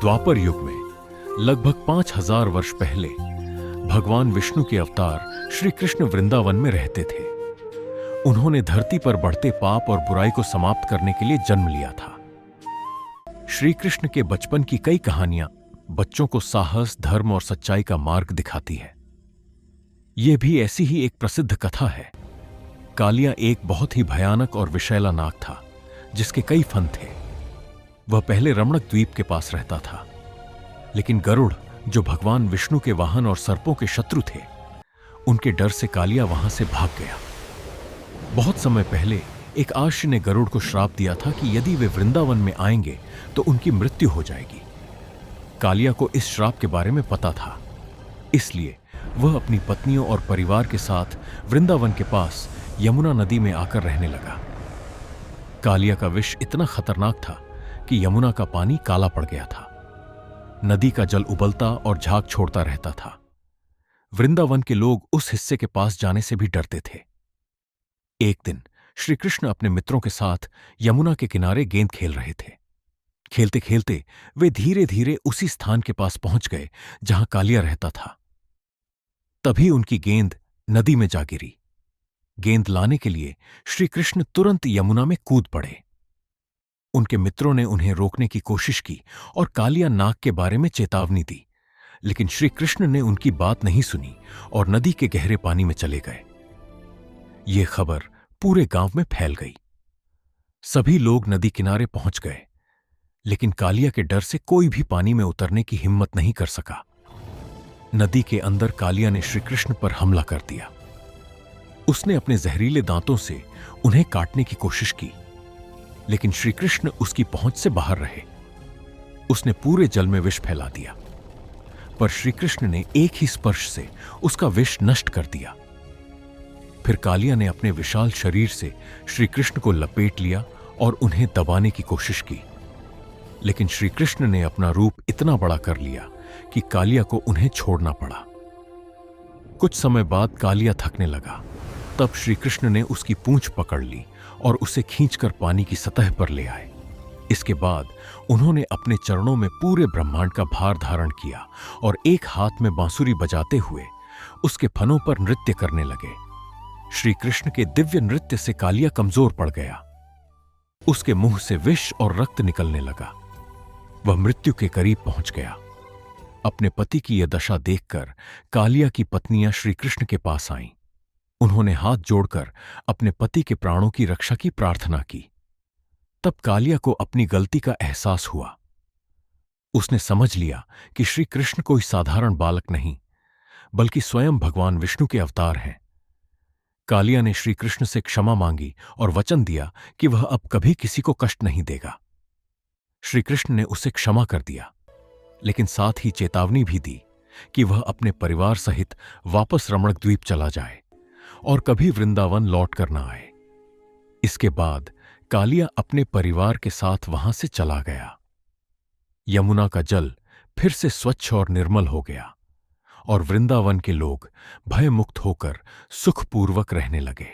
द्वापर युग में लगभग 5000 वर्ष पहले भगवान विष्णु के अवतार श्री कृष्ण वृंदावन में रहते थे। उन्होंने धरती पर बढ़ते पाप और बुराई को समाप्त करने के लिए जन्म लिया था। श्री कृष्ण के बचपन की कई कहानियां बच्चों को साहस, धर्म और सच्चाई का मार्ग दिखाती है। यह भी ऐसी ही एक प्रसिद्ध कथा है। कालिया एक बहुत ही भयानक और विषैला नाग था जिसके कई फन थे। वह पहले रमणक द्वीप के पास रहता था, लेकिन गरुड़, जो भगवान विष्णु के वाहन और सर्पों के शत्रु थे, उनके डर से कालिया वहां से भाग गया। बहुत समय पहले एक आर्ष ने गरुड़ को श्राप दिया था कि यदि वे वृंदावन में आएंगे तो उनकी मृत्यु हो जाएगी। कालिया को इस श्राप के बारे में पता था, इसलिए वह अपनी पत्नियों और परिवार के साथ वृंदावन के पास यमुना नदी में आकर रहने लगा। कालिया का विष इतना खतरनाक था कि यमुना का पानी काला पड़ गया था। नदी का जल उबलता और झाग छोड़ता रहता था। वृंदावन के लोग उस हिस्से के पास जाने से भी डरते थे। एक दिन श्री कृष्ण अपने मित्रों के साथ यमुना के किनारे गेंद खेल रहे थे। खेलते खेलते वे धीरे धीरे उसी स्थान के पास पहुंच गए जहां कालिया रहता था। तभी उनकी गेंद नदी में जा गिरी। गेंद लाने के लिए श्री कृष्ण तुरंत यमुना में कूद पड़े। उनके मित्रों ने उन्हें रोकने की कोशिश की और कालिया नाग के बारे में चेतावनी दी, लेकिन श्री कृष्ण ने उनकी बात नहीं सुनी और नदी के गहरे पानी में चले गए। यह खबर पूरे गांव में फैल गई। सभी लोग नदी किनारे पहुंच गए, लेकिन कालिया के डर से कोई भी पानी में उतरने की हिम्मत नहीं कर सका। नदी के अंदर कालिया ने श्री कृष्ण पर हमला कर दिया। उसने अपने जहरीले दांतों से उन्हें काटने की कोशिश की, लेकिन श्री कृष्ण उसकी पहुंच से बाहर रहे। उसने पूरे जल में विष फैला दिया, पर श्री कृष्ण ने एक ही स्पर्श से उसका विष नष्ट कर दिया। फिर कालिया ने अपने विशाल शरीर से श्री कृष्ण को लपेट लिया और उन्हें दबाने की कोशिश की, लेकिन श्री कृष्ण ने अपना रूप इतना बड़ा कर लिया कि कालिया को उन्हें छोड़ना पड़ा। कुछ समय बाद कालिया थकने लगा। तब श्री कृष्ण ने उसकी पूंछ पकड़ ली और उसे खींचकर पानी की सतह पर ले आए। इसके बाद उन्होंने अपने चरणों में पूरे ब्रह्मांड का भार धारण किया और एक हाथ में बांसुरी बजाते हुए उसके फनों पर नृत्य करने लगे। श्री कृष्ण के दिव्य नृत्य से कालिया कमजोर पड़ गया। उसके मुंह से विष और रक्त निकलने लगा। वह मृत्यु के करीब पहुंच गया। अपने पति की यह दशा देखकर कालिया की पत्नियां श्री कृष्ण के पास आईं। उन्होंने हाथ जोड़कर अपने पति के प्राणों की रक्षा की प्रार्थना की। तब कालिया को अपनी गलती का एहसास हुआ। उसने समझ लिया कि श्री कृष्ण कोई साधारण बालक नहीं, बल्कि स्वयं भगवान विष्णु के अवतार हैं। कालिया ने श्री कृष्ण से क्षमा मांगी और वचन दिया कि वह अब कभी किसी को कष्ट नहीं देगा। श्री कृष्ण ने उसे क्षमा कर दिया, लेकिन साथ ही चेतावनी भी दी कि वह अपने परिवार सहित वापस रमणक द्वीप चला जाए और कभी वृंदावन लौट कर न आए। इसके बाद कालिया अपने परिवार के साथ वहां से चला गया। यमुना का जल फिर से स्वच्छ और निर्मल हो गया और वृंदावन के लोग भयमुक्त होकर सुखपूर्वक रहने लगे।